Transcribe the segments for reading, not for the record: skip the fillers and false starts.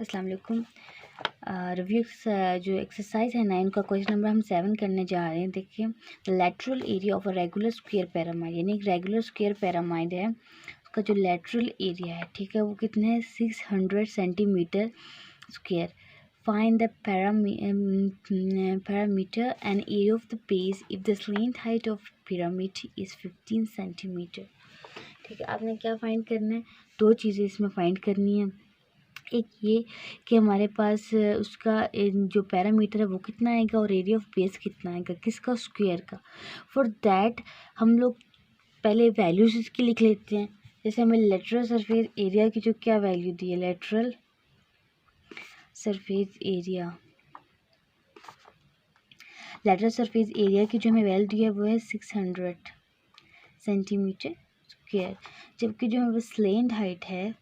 अस्सलाम वालेकुम। रिव्यू जो एक्सरसाइज है 9 का क्वेश्चन नंबर हम 7 करने जा रहे हैं। देखिए, the lateral area of a regular square pyramid, यानी एक रेगुलर स्क्वायर पैरामाइड है, उसका जो लेटरल एरिया है, ठीक है, वो कितने है 600 centimetre square. Find the parameter and area of the base if the slant height of pyramid is 15 centimetre. ठीक है, आपने क्या फाइंड करना है, दो चीज़ें इसमें फाइंड करनी है। एक ये कि हमारे पास उसका जो पैरामीटर है वो कितना आएगा और एरिया ऑफ बेस कितना आएगा, किसका, स्क्वायर का। फॉर दैट हम लोग पहले वैल्यूज इसकी लिख लेते हैं। जैसे हमें लेटरल सरफेस एरिया की जो क्या वैल्यू दी है, lateral surface area, lateral surface area की जो हमें वैल्यू दी है वो है 600 सेंटीमीटर स्क्वायर। जबकि जो हमारे स्लेंट हाइट है,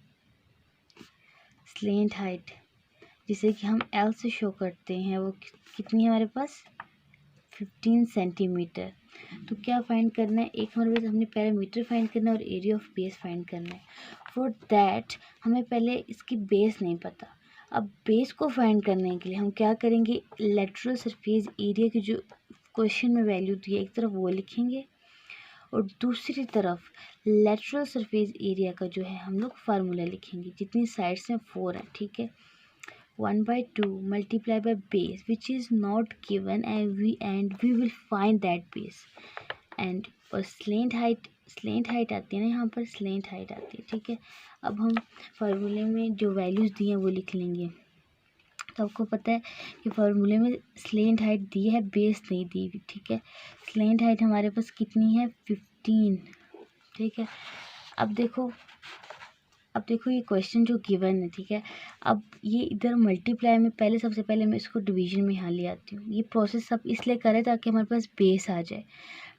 स्लेंट हाइट जिसे कि हम एल से शो करते हैं, वो कितनी है हमारे पास 15 सेंटीमीटर। तो क्या फाइंड करना है, एक हमारे पास हमने पैरामीटर फाइंड करना है और एरिया ऑफ बेस फाइंड करना है। फॉर दैट हमें पहले इसकी बेस नहीं पता। अब बेस को फाइंड करने के लिए हम क्या करेंगे, लेटरल सरफेस एरिया की जो क्वेश्चन में वैल्यू दी है एक तरफ वो लिखेंगे और दूसरी तरफ लेटरल सरफेस एरिया का जो है हम लोग फार्मूला लिखेंगे। जितनी साइड्स हैं 4 है, ठीक है। 1/2 multiplied by base which is not given, and we will find that base and और स्लेंट हाइट आती है ना, यहाँ पर स्लेंट हाइट आती है, ठीक है। अब हम फार्मूले में जो वैल्यूज़ दी हैं वो लिख लेंगे। तो आपको पता है कि फार्मूले में स्लेंट हाइट दी है, बेस नहीं दी हुई, ठीक है। स्लेंट हाइट हमारे पास कितनी है 15, ठीक है। अब देखो ये क्वेश्चन जो गिवन है, ठीक है। अब ये इधर मल्टीप्लाई में पहले सबसे पहले मैं इसको डिवीजन में यहाँ ले आती हूँ। ये प्रोसेस सब इसलिए करें ताकि हमारे पास बेस आ जाए।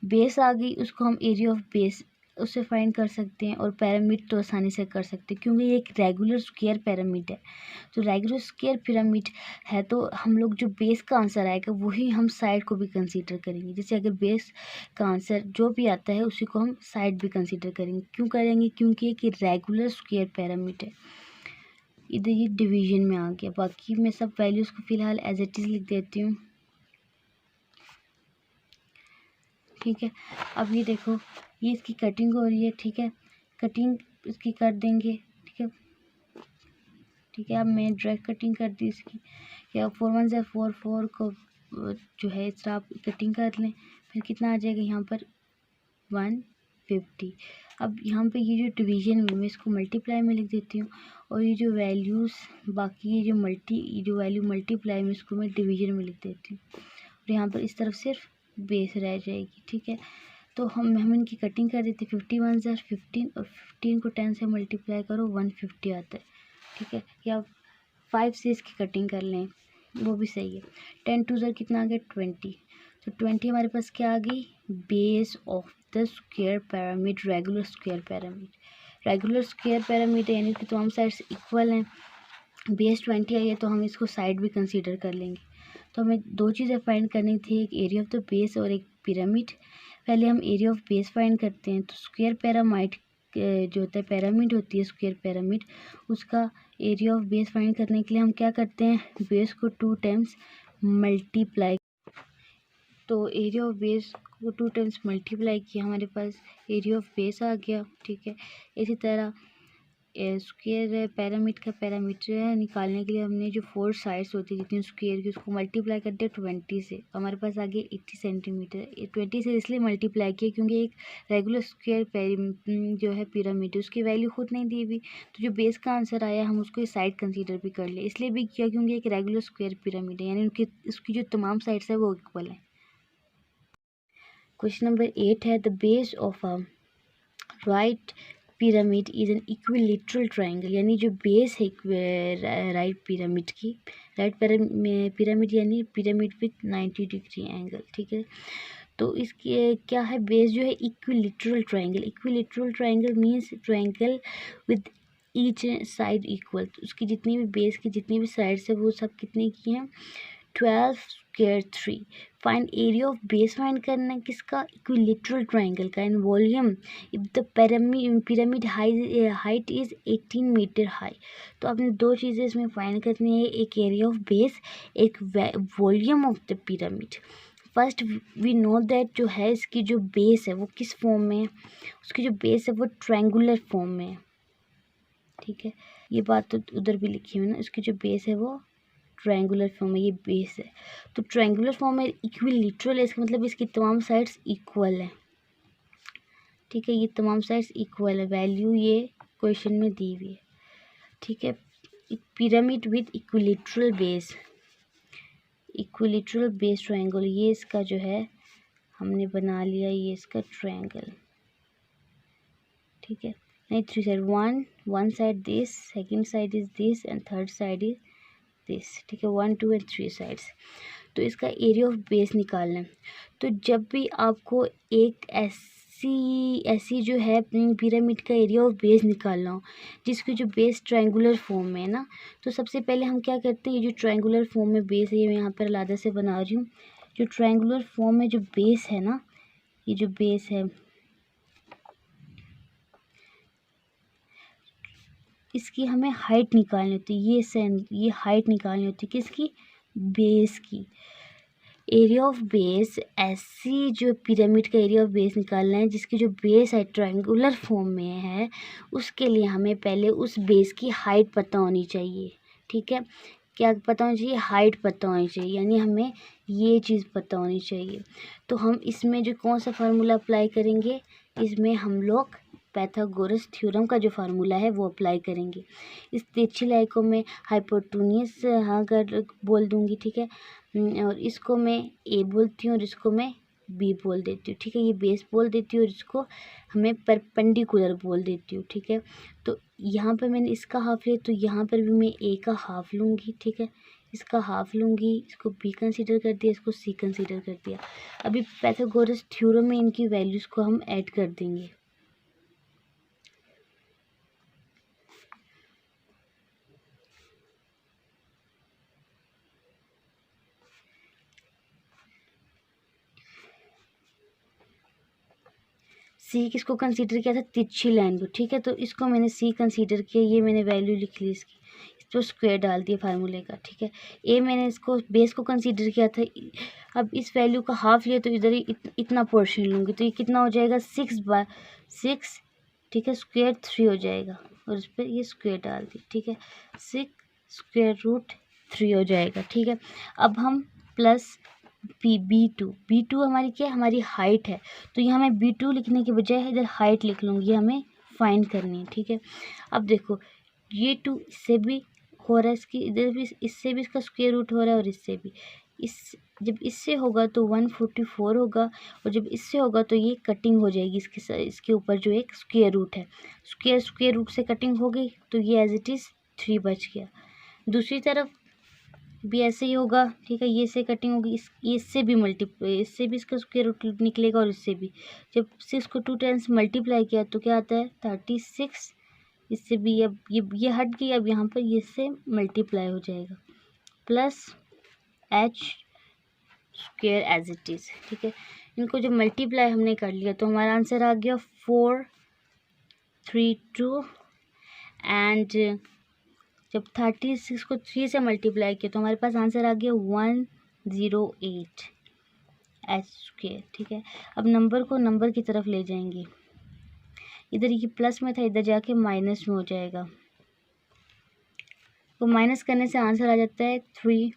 बेस आ गई, उसको हम एरिया ऑफ बेस उससे फाइंड कर सकते हैं और पैरामिड तो आसानी से कर सकते हैं क्योंकि ये एक रेगुलर स्क्वायर पैरामिड है। तो रेगुलर स्क्वायर पिरामिड है तो हम लोग जो बेस का आंसर आएगा वही हम साइड को भी कंसीडर करेंगे। जैसे अगर बेस का आंसर जो भी आता है उसी को हम साइड भी कंसीडर करेंगे। क्यों करेंगे, क्योंकि एक रेगुलर स्क्वायर पैरामिड है। इधर ये डिवीजन में आ गया। बाकी मैं सब वैल्यूज़ को फ़िलहाल एज इट इज़ लिख देती हूँ, ठीक है। अब ये देखो, ये इसकी कटिंग हो रही है, ठीक है। कटिंग इसकी कर देंगे, ठीक है, ठीक है। अब मैं डायरेक्ट कटिंग कर दी इसकी, या 4 1 से 4 4 को जो है इस तरह आप कटिंग कर लें, फिर कितना आ जाएगा यहाँ पर 150। अब यहाँ पे ये जो डिवीजन में मैं इसको मल्टीप्लाई में लिख देती हूँ और ये जो वैल्यूज़ बाकी ये जो वैल्यू मल्टीप्लाई में इसको मैं डिवीजन में लिख देती हूँ और यहाँ पर इस तरफ सिर्फ बेस रह जाएगी, ठीक है। तो हम इनकी कटिंग कर देते हैं। 51 ज़ा 15 और 15 को 10 से मल्टीप्लाई करो 150 आता है, ठीक है। या 5 से इसकी कटिंग कर लें, वो भी सही है। 10 2 ज़ा कितना आ गया 20। तो 20 हमारे पास क्या आ गई, base of the square pyramid, regular square pyramid. Regular square pyramid यानी कि तमाम साइड्स इक्वल हैं। बेस 20 आई है तो हम इसको साइड भी कंसीडर कर लेंगे। तो हमें दो चीज़ें फाइंड करनी थी, एक एरिया ऑफ द बेस और एक पिरामिड। पहले हम एरिया ऑफ बेस फाइंड करते हैं। तो स्क्वायर पैरामाइड जो होता है, पैरामिड होती है स्क्वायर पैरामिड, उसका एरिया ऑफ बेस फाइंड करने के लिए हम क्या करते हैं, बेस को 2 टाइम्स मल्टीप्लाई। तो एरिया ऑफ बेस को 2 टाइम्स मल्टीप्लाई किया, हमारे पास एरिया ऑफ बेस आ गया, ठीक है। इसी तरह स्क्वायर पैरामिड का पैरामीटर निकालने के लिए हमने जो 4 साइड्स होती है जितनी स्क्वायर की, उसको मल्टीप्लाई कर दिया 20 से, हमारे पास आ गया 80 सेंटीमीटर। 20 से इसलिए मल्टीप्लाई किया क्योंकि एक रेगुलर स्क्वायर जो है पिरामिड उसकी वैल्यू खुद नहीं दी हुई, तो जो बेस का आंसर आया हम उसको साइड कंसीडर भी कर ले, इसलिए भी किया क्योंकि एक रेगुलर स्क्वायर पिरामिड है, यानी उसकी जो तमाम साइड्स है वो इक्वल है। क्वेश्चन नंबर 8 है, the base of a right pyramid is an equilateral triangle, यानी जो बेस है राइट पिरामिड की, राइट पिरामिड यानी पिरामिड विथ 90 डिग्री एंगल, ठीक है। तो इसकी क्या है, बेस जो है equilateral triangle. Equilateral triangle means triangle with each side equal. उसकी जितनी भी बेस की जितनी भी साइड्स है वो सब कितने की हैं 12 square 3। Find area of base find करना है किसका, इक्विलेटरल ट्राइंगल का, and volume if the pyramid height is 18 metre high. तो आपने दो चीज़ें इसमें फाइंड करनी है, एक एरिया ऑफ बेस, एक volume of the pyramid. First we know that जो है इसकी जो बेस है वो किस फॉर्म में है, उसकी जो बेस है वो ट्रायंगुलर फॉर्म में है, ठीक है। ये बात तो उधर भी लिखी हुई है ना, इसकी जो बेस है वो ट्रायंगुलर फॉर्म में, ये बेस है। तो ट्रायंगुलर फॉर्म में इक्विलेटरल है, इसका मतलब इसकी तमाम साइड्स इक्वल है, ठीक है। ये तमाम साइड्स इक्वल है, वैल्यू ये क्वेश्चन में दी हुई है, ठीक है। Pyramid with equilateral base, equilateral base triangle, ये इसका जो है हमने बना लिया, ये इसका ट्रायंगल, ठीक है। नहीं, three side, one side this, second side is this and third side is this, ठीक है। 1 2 एंड 3 साइड्स। तो इसका एरिया ऑफ बेस निकालना है। तो जब भी आपको एक ऐसी जो है पिरामिड का एरिया ऑफ बेस निकालना हो जिसकी जो बेस ट्रायंगुलर फॉर्म में है ना, तो सबसे पहले हम क्या करते हैं, ये जो ट्रायंगुलर फॉर्म में बेस है, ये मैं यहाँ पर अलग से बना रही हूँ। जो ट्रायंगुलर फॉर्म में जो बेस है ना, ये जो बेस है इसकी हमें हाइट निकालनी होती है, ये हाइट निकालनी होती है किसकी, बेस की। एरिया ऑफ बेस, ऐसी जो पिरामिड का एरिया ऑफ बेस निकालना है जिसकी जो बेस है ट्रायंगुलर फॉर्म में है, उसके लिए हमें पहले उस बेस की हाइट पता होनी चाहिए, ठीक है। क्या पता होनी चाहिए, हाइट पता होनी चाहिए, यानी हमें ये चीज़ पता होनी चाहिए। तो हम इसमें जो कौन सा फार्मूला अप्लाई करेंगे, इसमें हम लोग पाइथागोरस थ्योरम का जो फार्मूला है वो अप्लाई करेंगे। इस तिरछी लाइन को मैं हाइपोटेन्यूज हाँ कर बोल दूंगी, ठीक है। और इसको मैं ए बोलती हूँ और इसको मैं बी बोल देती हूँ, ठीक है। ये बेस बोल देती हूँ और इसको हमें परपेंडिकुलर बोल देती हूँ, ठीक है। तो यहाँ पर मैंने इसका हाफ लिया, तो यहाँ पर भी मैं ए का हाफ लूँगी, ठीक है। इसका हाफ लूँगी, इसको बी कंसीडर कर दिया, इसको सी कंसीडर कर दिया। अभी पाइथागोरस थ्योरम में इनकी वैल्यूज़ को हम ऐड कर देंगे। सी किसको कंसीडर किया था, तिरछी लाइन को, ठीक है। तो इसको मैंने सी कंसीडर किया, ये मैंने वैल्यू लिख ली इसकी, इस पर स्क्वायर डाल दिया फार्मूले का, ठीक है। ए मैंने इसको बेस को कंसीडर किया था, अब इस वैल्यू का हाफ लिया तो इधर ही इतना पोर्शन लूँगी, तो ये कितना हो जाएगा 6/6, ठीक है। स्क्वायर 3 हो जाएगा और इस पर ये स्क्वायर डाल दी, ठीक है। 6√3 हो जाएगा, ठीक है। अब हम प्लस B2 हमारी क्या है, हमारी हाइट है। तो यहाँ मैं B2 लिखने के बजाय इधर हाइट लिख लूँगी, हमें फाइंड करनी है, ठीक है। अब देखो ये 2 इससे भी हो रहा है, इसकी इधर भी, इससे भी इसका स्क्वायर रूट हो रहा है और इससे भी। जब इससे होगा तो 144 होगा और जब इससे होगा तो ये कटिंग हो जाएगी इसके ऊपर जो एक स्क्वायर रूट है, स्क्वायर रूट से कटिंग हो गई, तो ये एज इट इज़ 3 बच गया। दूसरी तरफ भी ऐसे ही होगा, ठीक है। ये से कटिंग होगी, इससे भी इससे भी इसका स्क्वायर रूट निकलेगा और इससे भी। जब 6 को 2 टाइम्स मल्टीप्लाई किया तो क्या आता है 36, इससे भी अब ये हट गई, अब यहाँ पर ये से मल्टीप्लाई हो जाएगा plus h square as it is, ठीक है। इनको जब मल्टीप्लाई हमने कर लिया तो हमारा आंसर आ गया 432 एंड जब 36 को 3 से मल्टीप्लाई किया तो हमारे पास आंसर आ गया 108 एच स्क्वायर, ठीक है। अब नंबर को नंबर की तरफ ले जाएंगे, इधर ये प्लस में था, इधर जाके माइनस में हो जाएगा। तो माइनस करने से आंसर आ जाता है 3,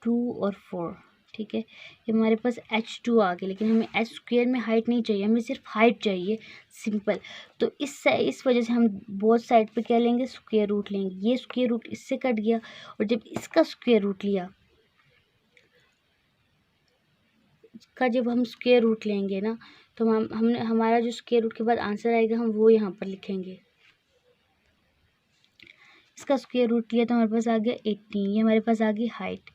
2 और 4, ठीक है। ये हमारे पास H2 आ गया, लेकिन हमें H स्क्वायर में हाइट नहीं चाहिए, हमें सिर्फ हाइट चाहिए, सिंपल। तो इस वजह से हम बोथ साइड पे क्या लेंगे, स्क्वायर रूट लेंगे। ये स्क्वायर रूट इससे कट गया और जब इसका स्क्वायर रूट लिया, इसका जब हम स्क्वायर रूट लेंगे ना, तो हमने हमारा जो स्क्वायर रूट के बाद आंसर आएगा हम वो यहाँ पर लिखेंगे। इसका स्क्वायर रूट लिया तो हमारे पास आ गया 18, ये हमारे पास आ गई हाइट।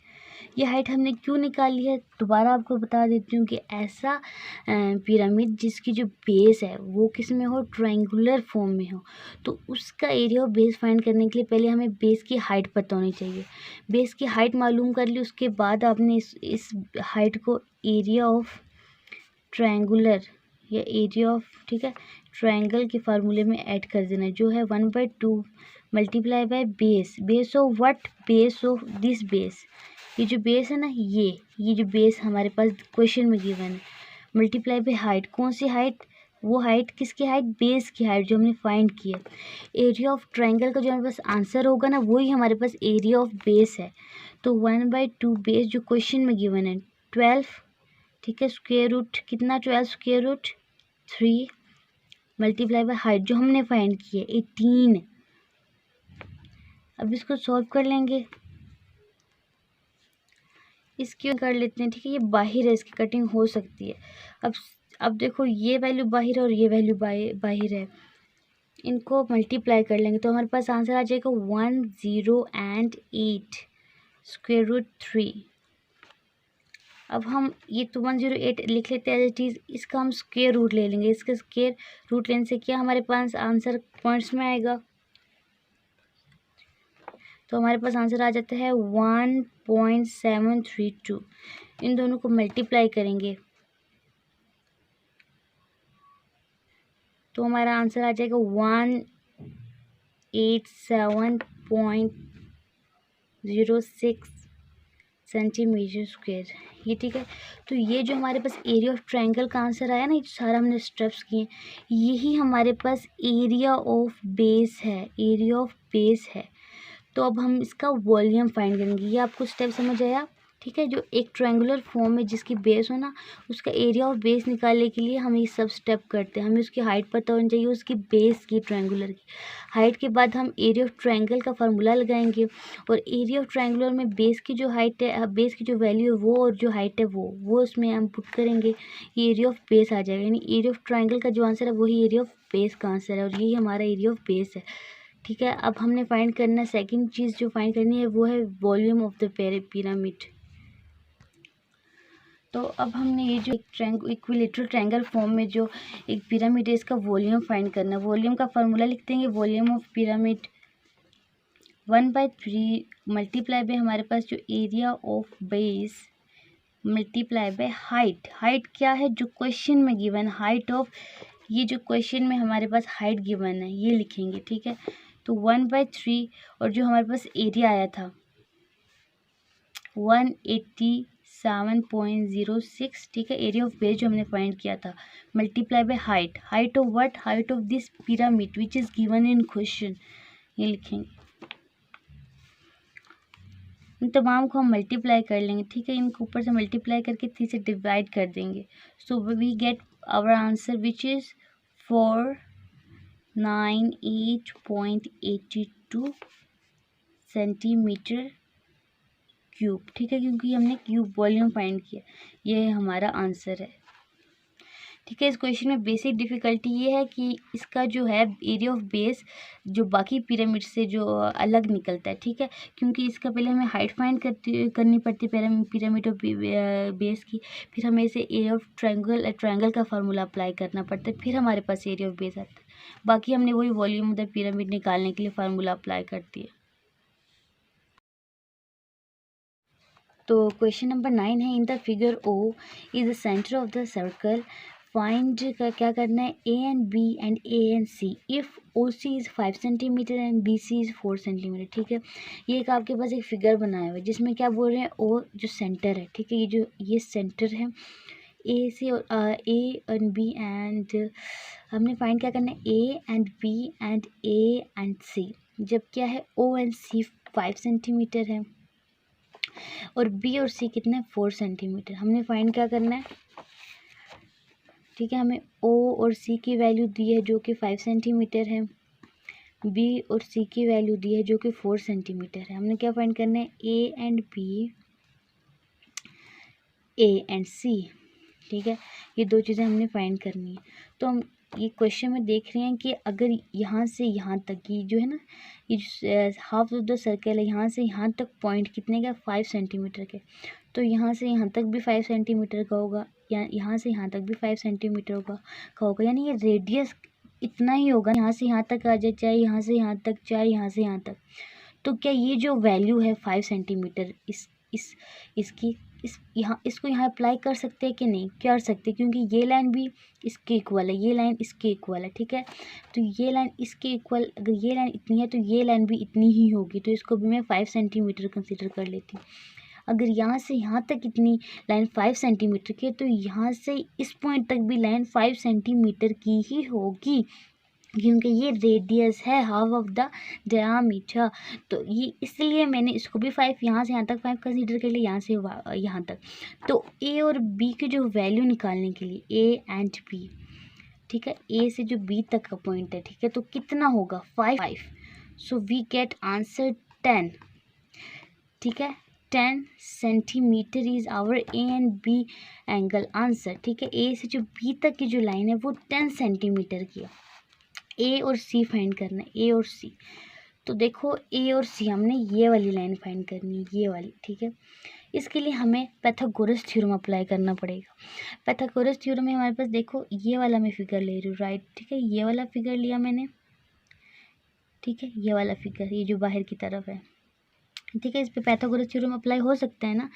ये हाइट हमने क्यों निकाली है, दोबारा आपको बता देती हूँ कि ऐसा पिरामिड जिसकी जो बेस है वो किस में हो, ट्रायंगुलर फॉर्म में हो, तो उसका एरिया ऑफ बेस फाइंड करने के लिए पहले हमें बेस की हाइट पता होनी चाहिए। बेस की हाइट मालूम कर ली, उसके बाद आपने इस हाइट को एरिया ऑफ ट्रायंगुलर या एरिया ऑफ, ठीक है, ट्रायंगल के फार्मूले में ऐड कर देना, जो है 1/2 multiply by base, base of what, base of this base, ये जो बेस है ना, ये जो बेस हमारे पास क्वेश्चन में गिवन है, मल्टीप्लाई बाय हाइट, कौन सी हाइट, वो हाइट किसकी हाइट, बेस की हाइट जो हमने फाइंड की है। एरिया ऑफ ट्रायंगल का जो हमारे पास आंसर होगा ना, वही हमारे पास एरिया ऑफ बेस है। तो 1/2 बेस जो क्वेश्चन में गिवन है 12, ठीक है, स्क्वायर रूट कितना, 12 square root 3 multiply by height जो हमने फाइंड की है 18। अब इसको सॉल्व कर लेंगे, इसकी कर लेते हैं, ठीक है, ये बाहर है, इसकी कटिंग हो सकती है। अब देखो ये वैल्यू बाहर है और ये वैल्यू बाहर है, इनको मल्टीप्लाई कर लेंगे तो हमारे पास आंसर आ जाएगा 108 स्क्वायर रूट 3। अब हम ये तो 108 लिख लेते हैं एज इट इज़, इसका हम स्क्वायर रूट ले लेंगे, इसका स्क्वायर रूट लेने से क्या हमारे पास आंसर पॉइंट्स में आएगा, तो हमारे पास आंसर आ जाता है 1.732। इन दोनों को मल्टीप्लाई करेंगे तो हमारा आंसर आ जाएगा 187.06 सेंटीमीटर स्क्वायर, ये ठीक है। तो ये जो हमारे पास एरिया ऑफ ट्रायंगल का आंसर आया ना, ये सारा हमने स्टेप्स किए, यही हमारे पास एरिया ऑफ बेस है, एरिया ऑफ बेस है। तो अब हम इसका वॉल्यूम फाइंड करेंगे, ये आपको स्टेप समझ आया, ठीक है। जो एक ट्रायंगुलर फॉर्म में जिसकी बेस हो ना, उसका एरिया ऑफ बेस निकालने के लिए हम ये सब स्टेप करते हैं। हमें उसकी हाइट पता होनी चाहिए, उसकी बेस की, ट्रायंगुलर की हाइट के बाद हम एरिया ऑफ ट्रायंगल का फार्मूला लगाएंगे, और एरिया ऑफ ट्रायंगुलर में बेस की जो हाइट है, बेस की जो वैल्यू है वो, और जो हाइट है वो उसमें हम पुट करेंगे, ये एरिया ऑफ बेस आ जाएगा। यानी एरिया ऑफ ट्रायंगल का जो आंसर है वही एरिया ऑफ बेस का आंसर है, और यही हमारा एरिया ऑफ बेस है, ठीक है। अब हमने फाइंड करना, सेकंड चीज़ जो फाइंड करनी है वो है वॉल्यूम ऑफ द पिरामिड। तो अब हमने ये जो इक्विलेटरल ट्रायंगल फॉर्म में जो एक पिरामिड है, इसका वॉल्यूम फाइंड करना है। वॉल्यूम का फार्मूला लिख देंगे, volume of pyramid 1/3 multiply by हमारे पास जो area of base multiply by height. Height क्या है, जो क्वेश्चन में गिवन हाइट ऑफ, ये जो क्वेश्चन में हमारे पास हाइट गिवन है ये लिखेंगे, ठीक है। तो 1/3 और जो हमारे पास एरिया आया था 187.06, ठीक है, एरिया ऑफ बेस जो हमने फाइंड किया था, multiply by height, height of what, height of this pyramid which is given in question, ये लिखेंगे। इन तमाम को हम मल्टीप्लाई कर लेंगे, ठीक है, इनको ऊपर से मल्टीप्लाई करके 3 से डिवाइड कर देंगे, so we get our answer which is 498.82 centimetre cube, ठीक है, क्योंकि हमने क्यूब वॉल्यूम फाइंड किया, ये हमारा आंसर है, ठीक है। इस क्वेश्चन में बेसिक डिफ़िकल्टी ये है कि इसका जो है एरिया ऑफ बेस जो बाकी पिरामिड से जो अलग निकलता है, ठीक है, क्योंकि इसका पहले हमें हाइट फाइंड करनी पड़ती है पिरामिड ऑफ बेस की, फिर हमें इसे एरिया ऑफ ट्रायंगल का फार्मूला अप्लाई करना पड़ता है, फिर हमारे पास एरिया ऑफ बेस आता है। बाकी हमने वही वॉल्यूम ऑफ द पिरामिड निकालने के लिए फार्मूला अप्लाई कर दिया। तो क्वेश्चन नंबर 9 है, in the figure O is the centre of the circle, find का क्या करना है, A and B and A and C if O C is 5 centimetre and B C is 4 centimetre, ठीक है। ये एक आपके पास एक फिगर बनाया हुआ है जिसमें क्या बोल रहे हैं, ओ जो सेंटर है, ठीक है, ये सेंटर है, ए से और ए एंड बी एंड हमने फाइंड क्या करना है, A and B and A and C, जब क्या है ओ एंड सी 5 सेंटीमीटर है और बी और सी कितना है 4 सेंटीमीटर, हमने फाइंड क्या करना है, ठीक है। हमें ओ और सी की वैल्यू दी है जो कि 5 सेंटीमीटर है, बी और सी की वैल्यू दी है जो कि 4 सेंटीमीटर है। हमने क्या फाइंड करना है, A and B, A and C, ठीक है, ये दो चीज़ें हमने फाइंड करनी है। तो हम ये क्वेश्चन में देख रहे हैं कि अगर यहाँ से यहाँ तक की जो है ना, ये हाफ ऑफ द सर्कल है, यहाँ से यहाँ तक पॉइंट कितने का, 5 सेंटीमीटर के। तो यहाँ से यहाँ तक भी 5 सेंटीमीटर का होगा, या यहाँ से यहाँ तक भी 5 सेंटीमीटर का होगा, यानी ये रेडियस इतना ही होगा। यहाँ से यहाँ तक आ जाए, चाहे यहाँ से यहाँ तक, चाहे यहाँ से यहाँ तक। तो क्या ये जो वैल्यू है 5 सेंटीमीटर इसकी यहाँ इसको यहाँ अप्लाई कर सकते हैं कि नहीं कर सकते, क्योंकि ये लाइन भी इसके इक्वल है, ये लाइन इसके इक्वल है, ठीक है। तो ये लाइन इसके इक्वल, अगर ये लाइन इतनी है तो ये लाइन भी इतनी ही होगी, तो इसको भी मैं 5 सेंटीमीटर कंसिडर कर लेती हूँ। अगर यहाँ से यहाँ तक इतनी लाइन 5 सेंटीमीटर की है, तो यहाँ से इस पॉइंट तक भी लाइन 5 सेंटीमीटर की ही होगी, क्योंकि ये रेडियस है हाफ ऑफ द डायमीटर। तो ये इसलिए मैंने इसको भी 5, यहाँ से यहाँ तक 5 कंसीडर कर लिया, यहाँ से यहाँ तक। तो ए और बी की जो वैल्यू निकालने के लिए, ए एंड बी, ठीक है, ए से जो बी तक का पॉइंट है, ठीक है, तो कितना होगा 5। सो वी गेट आंसर 10, ठीक है। 10 centimetre is our A and B angle answer, ठीक है। ए से जो बी तक की जो लाइन है वो 10 सेंटीमीटर की है। ए और सी फाइंड करना है, ए और सी। तो देखो ए और सी हमने ये वाली लाइन फाइंड करनी है, ये वाली, ठीक है। इसके लिए हमें पाइथागोरस थ्योरम अप्लाई करना पड़ेगा। पाइथागोरस थ्योरम में हमारे पास देखो ये वाला मैं फिगर ले रही हूँ, राइट, ठीक है, ये वाला फिगर लिया मैंने, ठीक है, ये वाला फिगर, ये जो बाहर की तरफ है, ठीक है। इस पे पाइथागोरस थ्योरम अप्लाई हो सकता है ना।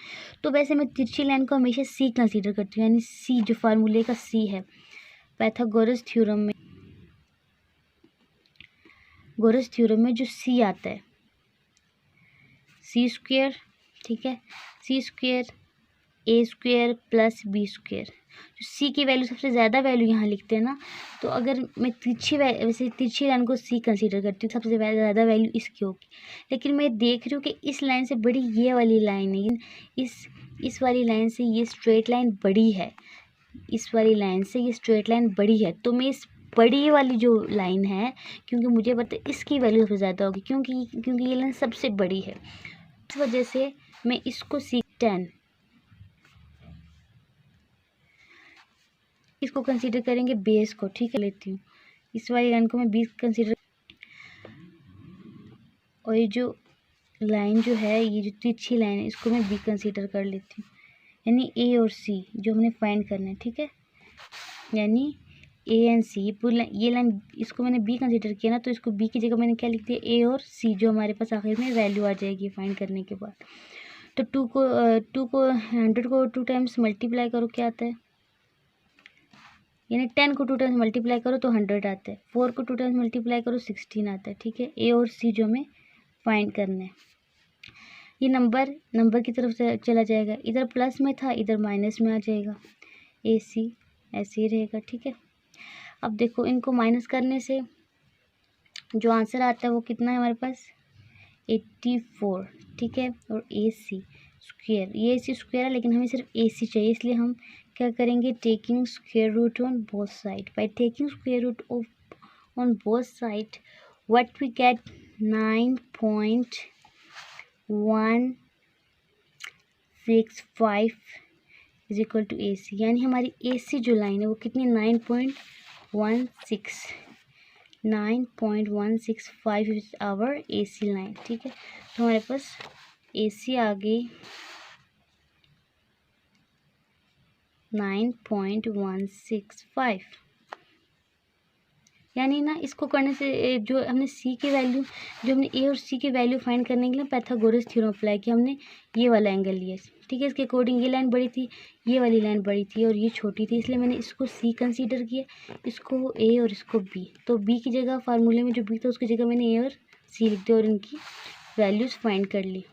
तो वैसे मैं तिरछी लाइन को हमेशा सी कंसीडर करती हूँ, यानी सी जो फार्मूले का सी है पाइथागोरस थ्योरम में, गोरस थ्योरम में जो सी आता है, सी स्क्वेयर, ठीक है, सी स्क्वेयर ए स्क्वेयर प्लस बी स्क्वेयर। जो सी की वैल्यू सबसे ज़्यादा वैल्यू यहाँ लिखते हैं ना, तो अगर मैं वैसे तिरछी लाइन को सी कंसीडर करती हूँ, सबसे ज़्यादा वैल्यू इसकी होगी। लेकिन मैं देख रही हूँ कि इस लाइन से बड़ी ये वाली लाइन है, इस वाली लाइन से ये स्ट्रेट लाइन बड़ी है, इस वाली लाइन से ये स्ट्रेट लाइन बड़ी है। तो मैं इस बड़ी वाली जो लाइन है, क्योंकि मुझे पता है इसकी वैल्यू सबसे ज़्यादा होगी, क्योंकि ये लाइन सबसे बड़ी है, इस वजह से मैं इसको सी 10 इसको कंसीडर करेंगे बेस को, ठीक है, लेती हूँ इस वाली लाइन को मैं बी कंसीडर, और ये जो लाइन जो है, ये जो तिरछी लाइन है, इसको मैं बी कंसीडर कर लेती हूँ, यानी ए और सी जो हमने फाइंड करना है, ठीक है, यानी ए एंड सी, ये लाइन इसको मैंने बी कंसीडर किया ना, तो इसको बी की जगह मैंने क्या लिख दिया, ए और सी, जो हमारे पास आखिर में वैल्यू आ जाएगी फाइंड करने के बाद। तो 2 को 100 को 2 टाइम्स मल्टीप्लाई करो, क्या आता है, यानी 10 को 2 टाइम्स मल्टीप्लाई करो तो 100 आता है, 4 को 2 टाइम्स मल्टीप्लाई करो 16 आता है, ठीक है। ए और सी जो हमें फाइंड करना है, ये नंबर की तरफ से चला जाएगा, इधर प्लस में था इधर माइनस में आ जाएगा, ए सी ऐसे ही रहेगा, ठीक है। अब देखो इनको माइनस करने से जो आंसर आता है वो कितना है हमारे पास, 84, ठीक है। और ए सी स्क्वेयर, ये ए सी स्क्वेयर है, लेकिन हमें सिर्फ ए सी चाहिए, इसलिए हम क्या करेंगे, taking square root on both side. By taking square root on both side what we get 9.165 is equal to A C, यानी हमारी ए सी जो लाइन है वो कितनी, 9.165 is our A C line, ठीक है। तो हमारे पास ए सी आ गई 9.165, यानी ना इसको करने से जो हमने सी की वैल्यू, जो हमने ए और सी की वैल्यू फाइंड करने के लिए पाइथागोरस थ्योरम अप्लाई किया, हमने ये वाला एंगल लिया, ठीक है। इसके अकॉर्डिंग ये लाइन बड़ी थी, ये वाली लाइन बड़ी थी और ये छोटी थी, इसलिए मैंने इसको सी कंसीडर किया, इसको ए और इसको बी। तो बी की जगह फार्मूले में जो बी था उसकी जगह मैंने ए और सी लिख दिया और इनकी वैल्यूज़ फाइंड कर ली।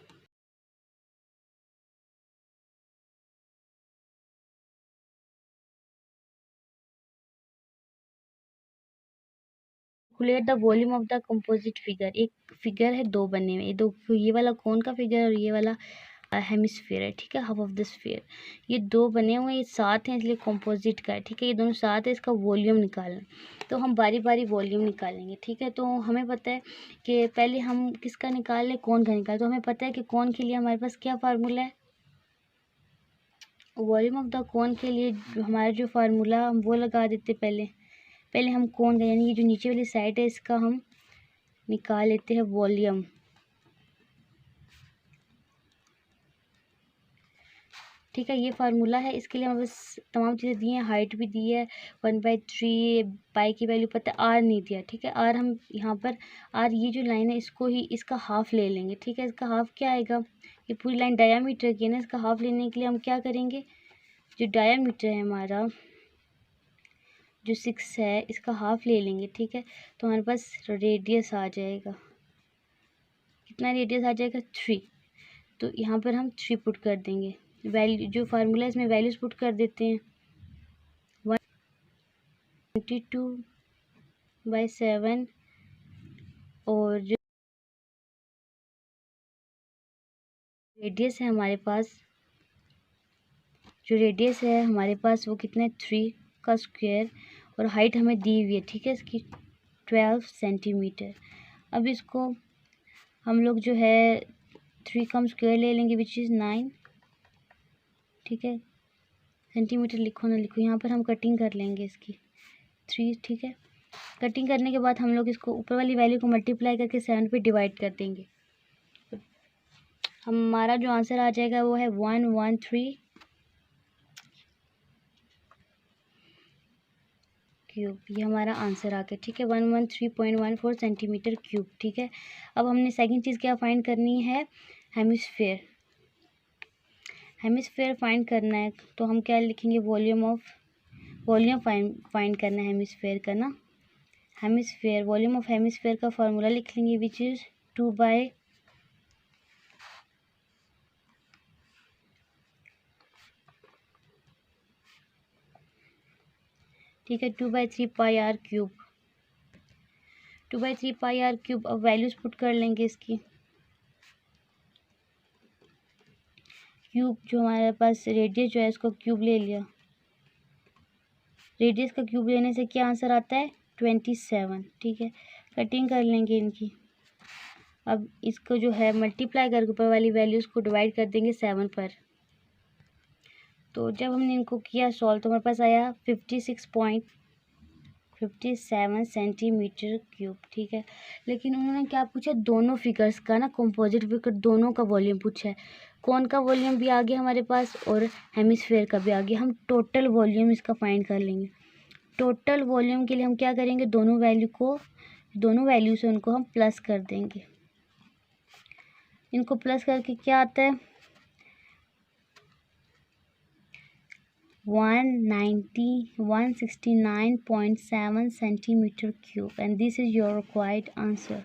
Calculate the volume of the composite figure, एक फिगर है दो बने हुए, दो, ये वाला कोन का फिगर और ये वाला हेमिस्फीयर है, ठीक है, हाफ ऑफ द स्फीयर, ये दो बने हुए हैं, ये साथ हैं इसलिए कंपोजिट का है, ठीक है। ये दोनों साथ है, इसका वॉल्यूम निकालना, तो हम बारी बारी वॉल्यूम निकालेंगे, ठीक है। तो हमें पता है कि पहले हम किसका निकाल लें, कौन का निकाल, तो हमें पता है कि कौन के लिए हमारे पास क्या फार्मूला है, वॉल्यूम ऑफ द कौन के लिए हमारा जो फार्मूला हम वो लगा देते पहले, पहले हम कोन का यानी ये जो नीचे वाली साइड है इसका हम निकाल लेते हैं वॉल्यूम। ठीक है, ये फार्मूला है। इसके लिए हमें बस तमाम चीज़ें दी हैं, हाइट भी दी है 1/3, पाई की वैल्यू पता है, आर नहीं दिया। ठीक है, आर हम यहाँ पर आर ये जो लाइन है इसको ही इसका हाफ ले लेंगे। ठीक है, इसका हाफ क्या आएगा, ये पूरी लाइन डायामीटर की है ना, इसका हाफ लेने के लिए हम क्या करेंगे, जो डायामीटर है हमारा जो 6 है इसका हाफ ले लेंगे। ठीक है, तो हमारे पास रेडियस आ जाएगा, कितना रेडियस आ जाएगा 3। तो यहाँ पर हम 3 पुट कर देंगे। वैल्यू जो फार्मूला है इसमें वैल्यूज पुट कर देते हैं। 122/7 और जो रेडियस है हमारे पास, वो कितना है 3 का स्क्वायर, और हाइट हमें दी हुई है। ठीक है, इसकी 12 सेंटीमीटर। अब इसको हम लोग जो है 3 का हम स्क्वायर ले लेंगे विच इज़ 9। ठीक है, सेंटीमीटर लिखो ना लिखो, यहाँ पर हम कटिंग कर लेंगे इसकी 3। ठीक है, कटिंग करने के बाद हम लोग इसको ऊपर वाली वैल्यू को मल्टीप्लाई करके 7 पे डिवाइड कर देंगे। हमारा जो आंसर आ जाएगा वो है 113 क्यूब। ये हमारा आंसर आ गया। ठीक है, 113.14 सेंटीमीटर क्यूब। ठीक है, अब हमने सेकंड चीज़ क्या फाइंड करनी है, हेमिस्फेयर। हेमिस्फेयर फाइंड करना है तो हम क्या लिखेंगे, वॉल्यूम फाइंड करना है हेमिस्फेयर का ना। हेमिस्फेयर, वॉल्यूम ऑफ हेमिस्फेयर का फार्मूला लिख लेंगे विच इज़ 2 ठीक है 2/3 pi R cube. 2/3 pi R cube. अब वैल्यूज पुट कर लेंगे इसकी। क्यूब जो हमारे पास रेडियस जो है इसको क्यूब ले लिया, रेडियस का क्यूब लेने से क्या आंसर आता है 27। ठीक है, कटिंग कर लेंगे इनकी। अब इसको जो है मल्टीप्लाई करके ऊपर वाली वैल्यूज़ को डिवाइड कर देंगे 7 पर। तो जब हमने इनको किया सॉल्व तो हमारे पास आया 56.57 सेंटीमीटर क्यूब। ठीक है, लेकिन उन्होंने क्या पूछा, दोनों फिगर्स का ना, कंपोजिट फिगर दोनों का वॉल्यूम पूछा है। कौन का वॉल्यूम भी आ गया हमारे पास और हेमिस्फेयर का भी आ गया। हम टोटल वॉल्यूम इसका फाइंड कर लेंगे। टोटल वॉल्यूम के लिए हम क्या करेंगे, दोनों वैल्यू से उनको हम प्लस कर देंगे। इनको प्लस करके क्या आता है 169.7 centimetre cube, and this is your required answer.